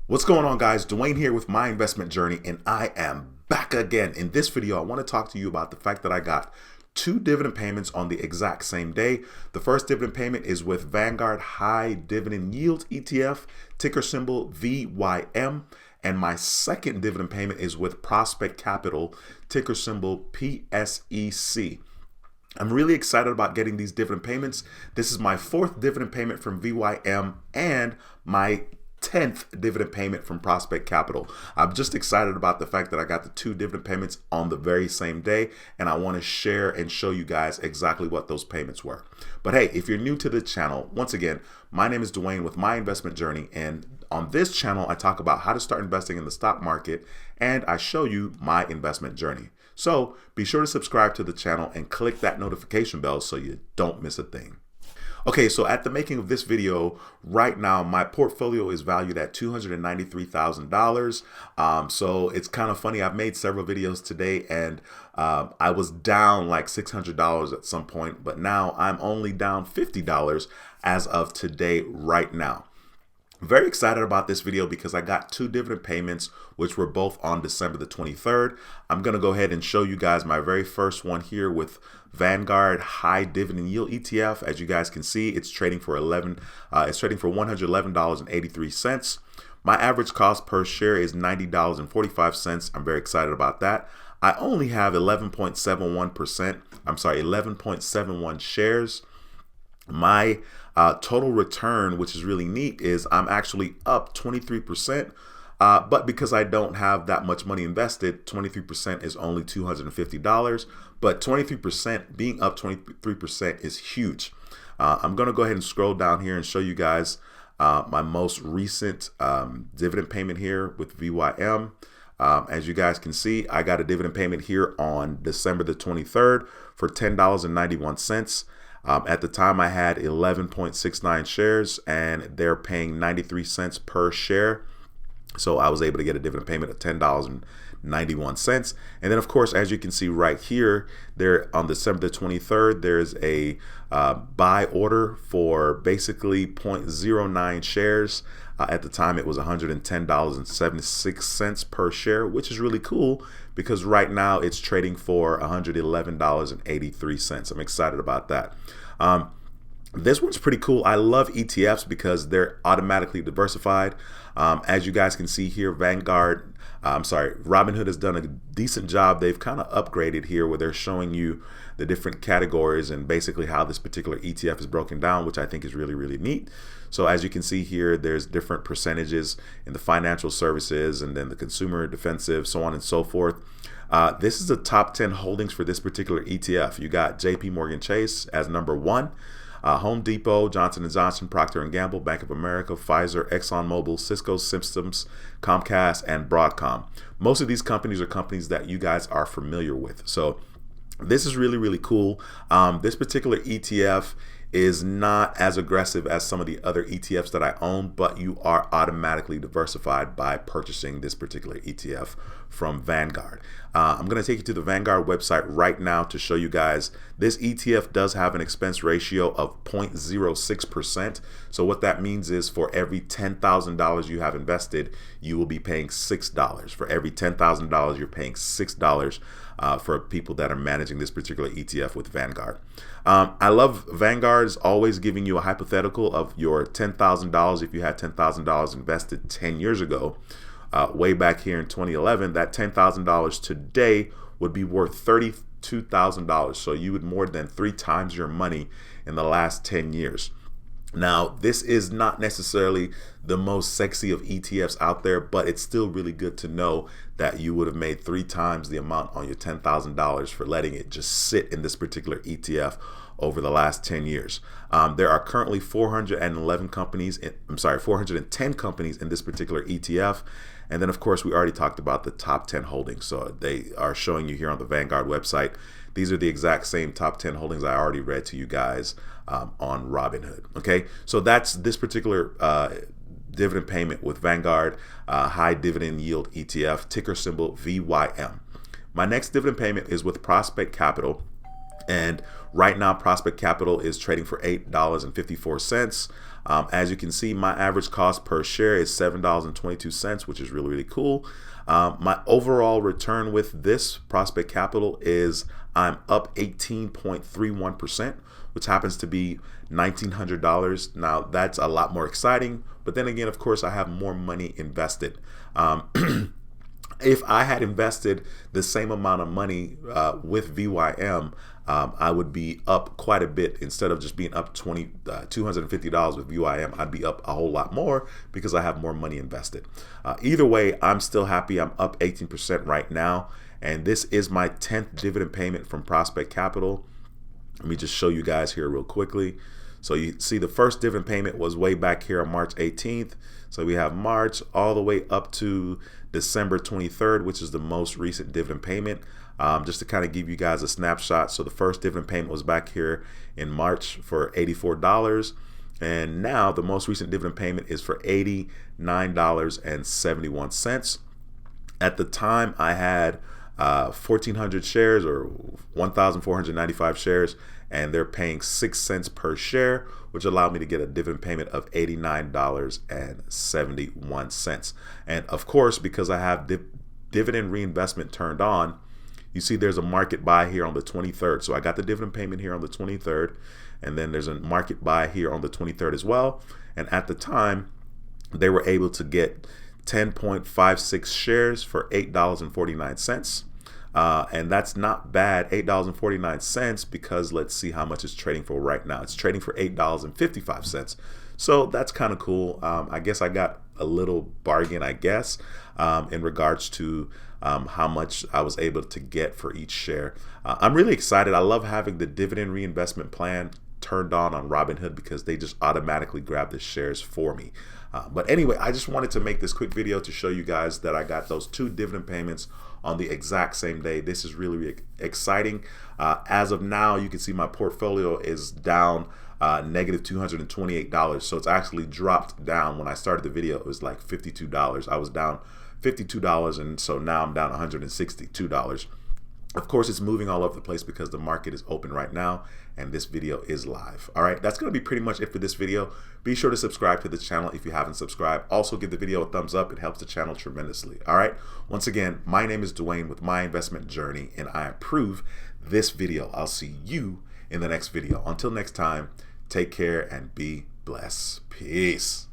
What's going on, guys? Dwayne here with My Investment Journey, and I am back again. In this video, I want to talk to you about the fact that I got two dividend payments on the exact same day. The first dividend payment is with Vanguard High Dividend Yield ETF, ticker symbol VYM. And my second dividend payment is with Prospect Capital, ticker symbol PSEC. I'm really excited about getting these dividend payments. This is my fourth dividend payment from VYM and my 10th dividend payment from Prospect Capital. I'm just excited about the fact that I got the two dividend payments on the very same day, and I want to share and show you guys exactly what those payments were. But hey, if you're new to the channel, once again, my name is Dwayne with My Investment Journey, and on this channel, I talk about how to start investing in the stock market, and I show you my investment journey. So be sure to subscribe to the channel and click that notification bell so you don't miss a thing. Okay, so at the making of this video, right now, my portfolio is valued at $293,000. So it's kind of funny. I've made several videos today, and I was down like $600 at some point, but now I'm only down $50 as of today, right now. Very excited about this video because I got two dividend payments, which were both on December the 23rd. I'm going to go ahead and show you guys my very first one here with Vanguard High Dividend Yield ETF. As you guys can see, it's trading for $111.83. My average cost per share is $90.45. I'm very excited about that. I only have 11.71 shares. My total return, which is really neat, is I'm actually up 23%. But because I don't have that much money invested, 23% is only $250. But 23%, being up 23% is huge. I'm going to go ahead and scroll down here and show you guys my most recent dividend payment here with VYM. As you guys can see, I got a dividend payment here on December the 23rd for $10.91. At the time, I had 11.69 shares, and they're paying 93 cents per share. So I was able to get a dividend payment of $10.91. And then, of course, as you can see right here, there on December the 23rd, there's a buy order for basically 0.09 shares. At the time, it was $110.76 per share, which is really cool because right now it's trading for $111.83. I'm excited about that. This one's pretty cool. I love ETFs because they're automatically diversified. As you guys can see here, Robinhood has done a decent job. They've kind of upgraded here where they're showing you the different categories and basically how this particular ETF is broken down, which I think is really, really neat. So as you can see here, there's different percentages in the financial services and then the consumer, defensive, so on and so forth. This is the top 10 holdings for this particular ETF. You got JP Morgan Chase as number 1. Home Depot, Johnson & Johnson, Procter & Gamble, Bank of America, Pfizer, ExxonMobil, Cisco Systems, Comcast, and Broadcom. Most of these companies are companies that you guys are familiar with. So this is really, really cool. This particular ETF is not as aggressive as some of the other ETFs that I own, but you are automatically diversified by purchasing this particular ETF from Vanguard. I'm going to take you to the Vanguard website right now to show you guys this ETF does have an expense ratio of 0.06%. So what that means is for every $10,000 you have invested, you will be paying $6. For every $10,000, you're paying $6 for people that are managing this particular ETF with Vanguard. I love Vanguard's always giving you a hypothetical of your $10,000. If you had $10,000 invested 10 years ago, way back here in 2011, that $10,000 today would be worth $32,000. So you would more than 3 times your money in the last 10 years. Now, this is not necessarily the most sexy of ETFs out there, but it's still really good to know that you would have made 3 times the amount on your $10,000 for letting it just sit in this particular ETF over the last 10 years. There are currently 410 companies in this particular ETF. And then, of course, we already talked about the top 10 holdings. So they are showing you here on the Vanguard website. These are the exact same top 10 holdings I already read to you guys on Robinhood. Okay, so that's this particular dividend payment with Vanguard High Dividend Yield ETF, ticker symbol VYM. My next dividend payment is with Prospect Capital. And right now, Prospect Capital is trading for $8.54. As you can see, my average cost per share is $7.22, which is really cool. My overall return with this Prospect Capital is I'm up 18.31%, which happens to be $1,900. Now that's a lot more exciting, but then again, of course, I have more money invested. If I had invested the same amount of money with VYM, I would be up quite a bit. Instead of just being up $250 with VYM, I'd be up a whole lot more because I have more money invested. Either way, I'm still happy. I'm up 18% right now, and this is my 10th dividend payment from Prospect Capital. Let me just show you guys here real quickly. So you see the first dividend payment was way back here on March 18th. So we have March all the way up to December 23rd, which is the most recent dividend payment. Just to kind of give you guys a snapshot. So the first dividend payment was back here in March for $84. And now the most recent dividend payment is for $89.71. At the time, I had 1,400 shares or 1,495 shares, and they're paying 6 cents per share, which allowed me to get a dividend payment of $89.71. And of course, because I have dividend reinvestment turned on, you see there's a market buy here on the 23rd. So I got the dividend payment here on the 23rd, and then there's a market buy here on the 23rd as well. And at the time, they were able to get 10.56 shares for $8.49. And that's not bad, $8.49, because let's see how much it's trading for right now. It's trading for $8.55. So that's kind of cool. I guess I got a little bargain, I guess, in regards to how much I was able to get for each share. I'm really excited. I love having the dividend reinvestment plan turned on Robinhood because they just automatically grab the shares for me. But anyway, I just wanted to make this quick video to show you guys that I got those 2 dividend payments on the exact same day. This is really exciting. As of now, you can see my portfolio is down negative $228. So it's actually dropped down. When I started the video, it was like $52. I was down $52, and so now I'm down $162. Of course, it's moving all over the place because the market is open right now and this video is live. All right, that's going to be pretty much it for this video. Be sure to subscribe to the channel if you haven't subscribed. Also, give the video a thumbs up. It helps the channel tremendously. All right, once again, my name is Dwayne with My Investment Journey, and I approve this video. I'll see you in the next video. Until next time, take care and be blessed. Peace.